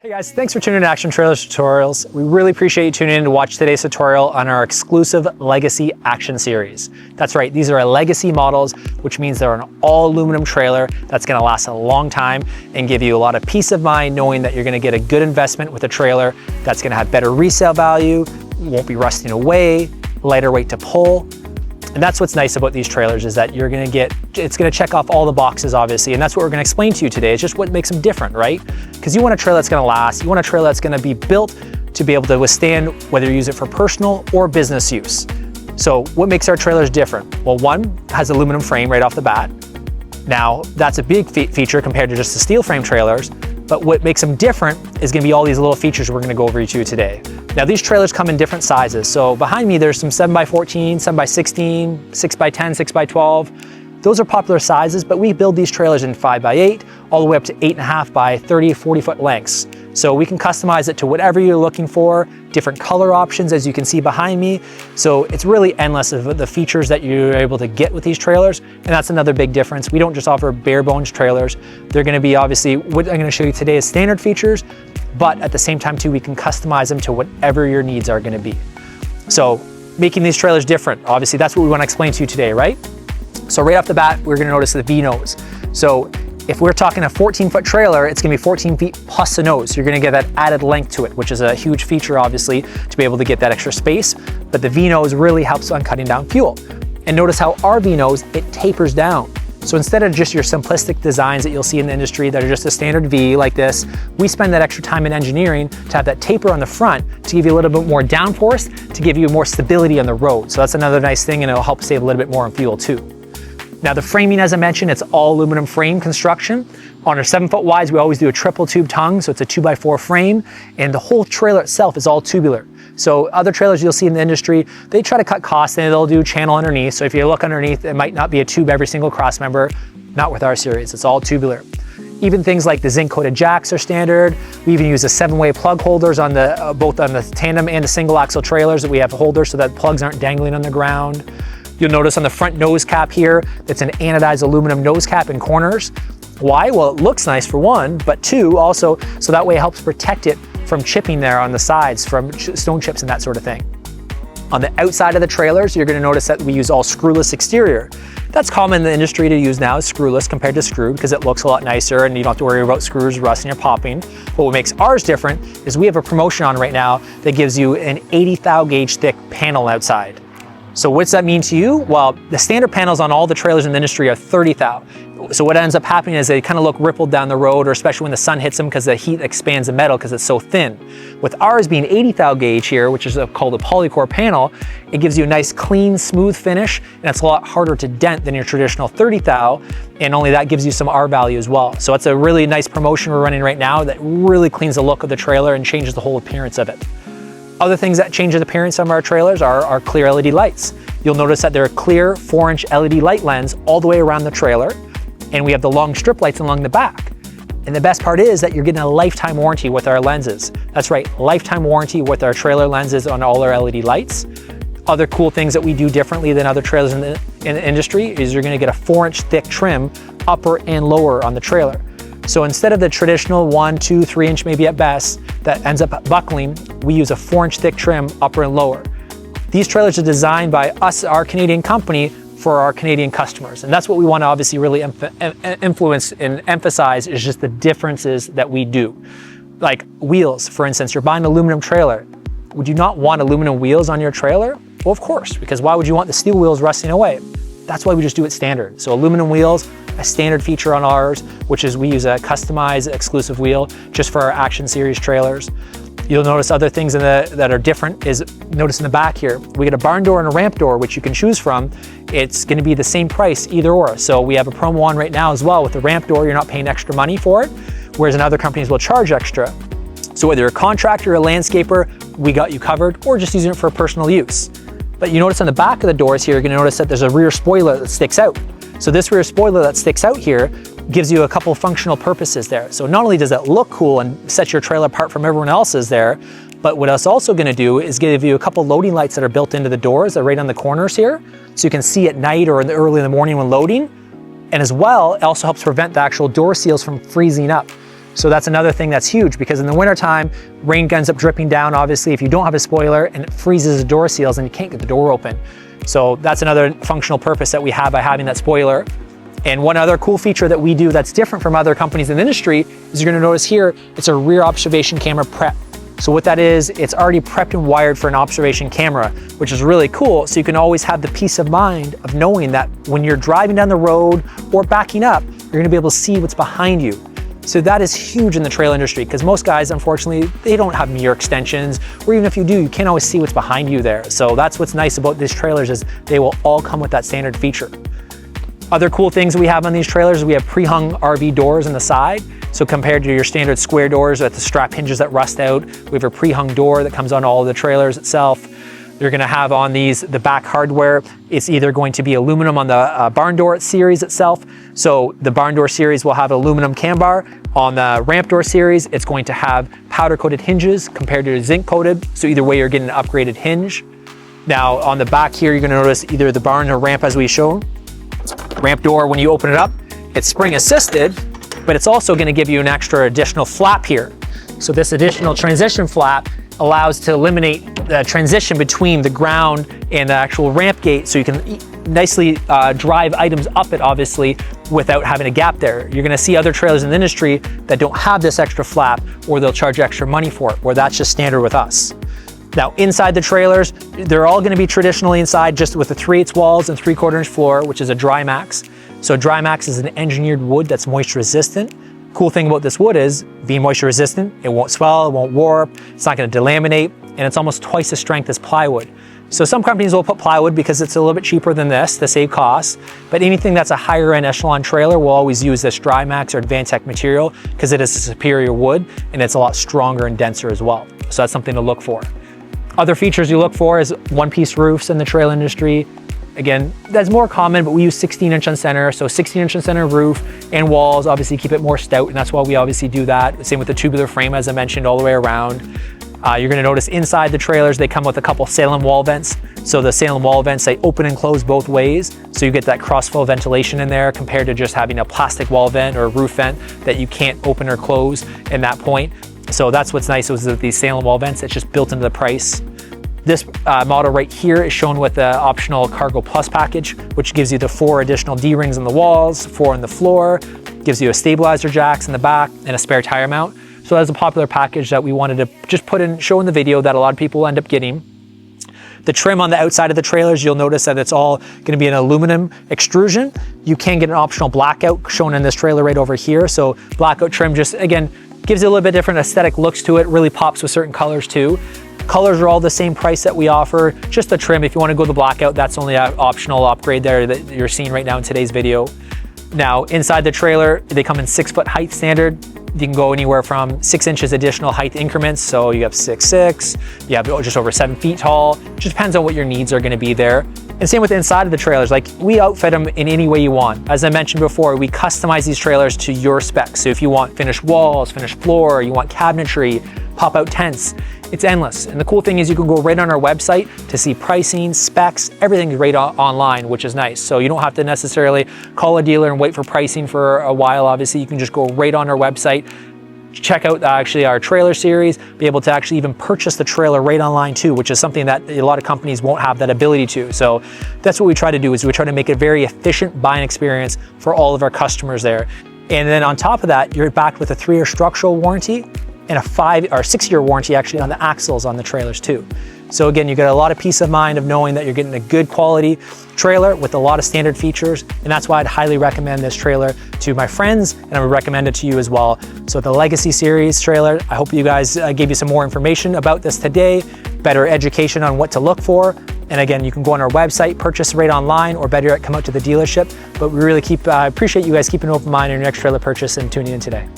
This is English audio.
Hey guys, thanks for tuning in to Action Trailers Tutorials. We really appreciate you tuning in to watch today's tutorial on our exclusive Legacy Action Series. That's right, these are our Legacy models, which means they're an all aluminum trailer that's gonna last a long time and give you a lot of peace of mind knowing that you're gonna get a good investment with a trailer that's gonna have better resale value, won't be rusting away, lighter weight to pull. And that's what's nice about these trailers is that it's gonna check off all the boxes obviously, and that's what we're gonna explain to you today. It's just what makes them different, right? Because you want a trailer that's gonna last, you want a trailer that's gonna be built to be able to withstand whether you use it for personal or business use. So what makes our trailers different? Well, one has aluminum frame right off the bat. Now, that's a big feature compared to just the steel frame trailers, but what makes them different is gonna be all these little features we're gonna go over to you today. Now these trailers come in different sizes. So behind me, there's some 7x14, 7x16, 6x10, 6x12. Those are popular sizes, but we build these trailers in 5x8, all the way up to 8.5 by 30, 40 foot lengths. So we can customize it to whatever you're looking for, different color options as you can see behind me. So it's really endless of the features that you're able to get with these trailers. And that's another big difference. We don't just offer bare bones trailers. They're gonna be obviously, what I'm gonna show you today is standard features, but at the same time too, we can customize them to whatever your needs are gonna be. So making these trailers different, obviously that's what we wanna explain to you today, right? So right off the bat, we're gonna notice the V-nose. So if we're talking a 14-foot trailer, it's gonna be 14 feet plus a nose. You're gonna get that added length to it, which is a huge feature, obviously, to be able to get that extra space. But the V-nose really helps on cutting down fuel. And notice how our V-nose, it tapers down. So instead of just your simplistic designs that you'll see in the industry that are just a standard V like this, we spend that extra time in engineering to have that taper on the front to give you a little bit more downforce, to give you more stability on the road. So that's another nice thing, and it'll help save a little bit more on fuel too. Now the framing, as I mentioned, it's all aluminum frame construction. On our 7-foot wides, we always do a triple tube tongue, so it's a 2x4 frame, and the whole trailer itself is all tubular. So other trailers you'll see in the industry, they try to cut costs and they'll do channel underneath. So if you look underneath, it might not be a tube every single cross member. Not with our series, it's all tubular. Even things like the zinc coated jacks are standard. We even use a 7-way plug holders on the both on the tandem and the single axle trailers that we have holders so that plugs aren't dangling on the ground. You'll notice on the front nose cap here, it's an anodized aluminum nose cap in corners. Why? Well, it looks nice for one, but two, also, so that way it helps protect it from chipping there on the sides, from stone chips and that sort of thing. On the outside of the trailers, you're gonna notice that we use all screwless exterior. That's common in the industry to use now, is screwless compared to screwed, because it looks a lot nicer and you don't have to worry about screws rusting or popping. But what makes ours different is we have a promotion on right now that gives you an 80 thou gauge thick panel outside. So what's that mean to you? Well, the standard panels on all the trailers in the industry are 30 thou. So what ends up happening is they kind of look rippled down the road, or especially when the sun hits them because the heat expands the metal because it's so thin. With ours being 80 thou gauge here, which is called a Polycore panel, it gives you a nice clean, smooth finish, and it's a lot harder to dent than your traditional 30 thou, and only that gives you some R value as well. So it's a really nice promotion we're running right now that really cleans the look of the trailer and changes the whole appearance of it. Other things that change the appearance of our trailers are our clear LED lights. You'll notice that they're a clear 4-inch LED light lens all the way around the trailer, and we have the long strip lights along the back. And the best part is that you're getting a lifetime warranty with our lenses. That's right, lifetime warranty with our trailer lenses on all our LED lights. Other cool things that we do differently than other trailers in the industry is you're gonna get a 4-inch thick trim upper and lower on the trailer. So instead of the traditional 1, 2, 3-inch maybe at best that ends up buckling, we use a 4-inch thick trim upper and lower. These trailers are designed by us, our Canadian company, for our Canadian customers. And that's what we want to obviously really influence and emphasize, is just the differences that we do. Like wheels, for instance, you're buying an aluminum trailer. Would you not want aluminum wheels on your trailer? Well, of course, because why would you want the steel wheels rusting away? That's why we just do it standard. So aluminum wheels, a standard feature on ours, which is we use a customized exclusive wheel just for our Action Series trailers. You'll notice other things that are different is, notice in the back here, we get a barn door and a ramp door, which you can choose from. It's gonna be the same price either or. So we have a promo on right now as well. With the ramp door, you're not paying extra money for it, whereas in other companies will charge extra. So whether you're a contractor or a landscaper, we got you covered, or just using it for personal use. But you notice on the back of the doors here, you're gonna notice that there's a rear spoiler that sticks out. So this rear spoiler that sticks out here gives you a couple functional purposes there. So not only does it look cool and set your trailer apart from everyone else's there, but what it's also gonna do is give you a couple loading lights that are built into the doors. They're right on the corners here. So you can see at night or early in the morning when loading. And as well, it also helps prevent the actual door seals from freezing up. So that's another thing that's huge, because in the wintertime, rain ends up dripping down, obviously, if you don't have a spoiler, and it freezes the door seals and you can't get the door open. So that's another functional purpose that we have by having that spoiler. And one other cool feature that we do that's different from other companies in the industry is you're gonna notice here, it's a rear observation camera prep. So what that is, it's already prepped and wired for an observation camera, which is really cool. So you can always have the peace of mind of knowing that when you're driving down the road or backing up, you're gonna be able to see what's behind you. So that is huge in the trail industry, because most guys, unfortunately, they don't have mirror extensions, or even if you do, you can't always see what's behind you there. So that's what's nice about these trailers, is they will all come with that standard feature. Other cool things we have on these trailers is we have pre-hung RV doors on the side. So compared to your standard square doors with the strap hinges that rust out, we have a pre-hung door that comes on all of the trailers itself. You're gonna have on these, the back hardware, it's either going to be aluminum on the barn door series itself. So the barn door series will have aluminum cam bar. On the ramp door series, it's going to have powder coated hinges compared to zinc coated. So either way, you're getting an upgraded hinge. Now on the back here, you're gonna notice either the barn or ramp as we shown. Ramp door, when you open it up, it's spring assisted, but it's also gonna give you an extra additional flap here. So this additional transition flap allows to eliminate the transition between the ground and the actual ramp gate, so you can nicely drive items up it, obviously, without having a gap there. You're gonna see other trailers in the industry that don't have this extra flap, or they'll charge extra money for it, where that's just standard with us. Now inside the trailers, they're all gonna be traditionally inside just with the 3/8 walls and 3/4 inch floor, which is a dry max. So dry max is an engineered wood that's moisture resistant. Cool thing about this wood is being moisture resistant, it won't swell, it won't warp, it's not gonna delaminate, and it's almost twice the strength as plywood. So some companies will put plywood because it's a little bit cheaper than this to save costs, but anything that's a higher end echelon trailer will always use this dry max or Advantech material, because it is a superior wood and it's a lot stronger and denser as well. So that's something to look for. Other features you look for is one-piece roofs in the trail industry. Again, that's more common, but we use 16-inch on center. So 16-inch on center roof and walls obviously keep it more stout, and that's why we obviously do that. Same with the tubular frame, as I mentioned, all the way around. You're gonna notice inside the trailers, they come with a couple Salem wall vents. So the Salem wall vents, they open and close both ways. So you get that cross-flow ventilation in there compared to just having a plastic wall vent or a roof vent that you can't open or close in that point. So that's what's nice is that these Salem wall vents, it's just built into the price. This model right here is shown with the optional Cargo Plus package, which gives you the 4 additional D-rings on the walls, 4 on the floor, gives you a stabilizer jacks in the back, and a spare tire mount. So that's a popular package that we wanted to just put in, show in the video that a lot of people end up getting. The trim on the outside of the trailers, you'll notice that it's all gonna be an aluminum extrusion. You can get an optional blackout shown in this trailer right over here. So blackout trim just, again, gives you a little bit different aesthetic looks to it, really pops with certain colors too. Colors are all the same price that we offer, just the trim. If you want to go the blackout, that's only an optional upgrade there that you're seeing right now in today's video. Now, inside the trailer, they come in 6-foot height standard. You can go anywhere from 6 inches additional height increments. So you have 6'6", you have just over 7 feet tall. Just depends on what your needs are going to be there. And same with the inside of the trailers, like we outfit them in any way you want. As I mentioned before, we customize these trailers to your specs. So if you want finished walls, finished floor, you want cabinetry, pop-out tents, it's endless. And the cool thing is you can go right on our website to see pricing, specs, everything's right online, which is nice. So you don't have to necessarily call a dealer and wait for pricing for a while. Obviously, you can just go right on our website, check out actually our trailer series, be able to actually even purchase the trailer right online too, which is something that a lot of companies won't have that ability to. So that's what we try to do, is we try to make a very efficient buying experience for all of our customers there. And then on top of that, you're backed with a 3-year structural warranty and a 5 or 6-year warranty actually on the axles on the trailers too. So again, you get a lot of peace of mind of knowing that you're getting a good quality trailer with a lot of standard features, and that's why I'd highly recommend this trailer to my friends, and I would recommend it to you as well. So the Legacy Series trailer, I hope you guys gave you some more information about this today, better education on what to look for. And again, you can go on our website, purchase right online, or better yet, come out to the dealership. But we really appreciate you guys keeping an open mind on your next trailer purchase and tuning in today.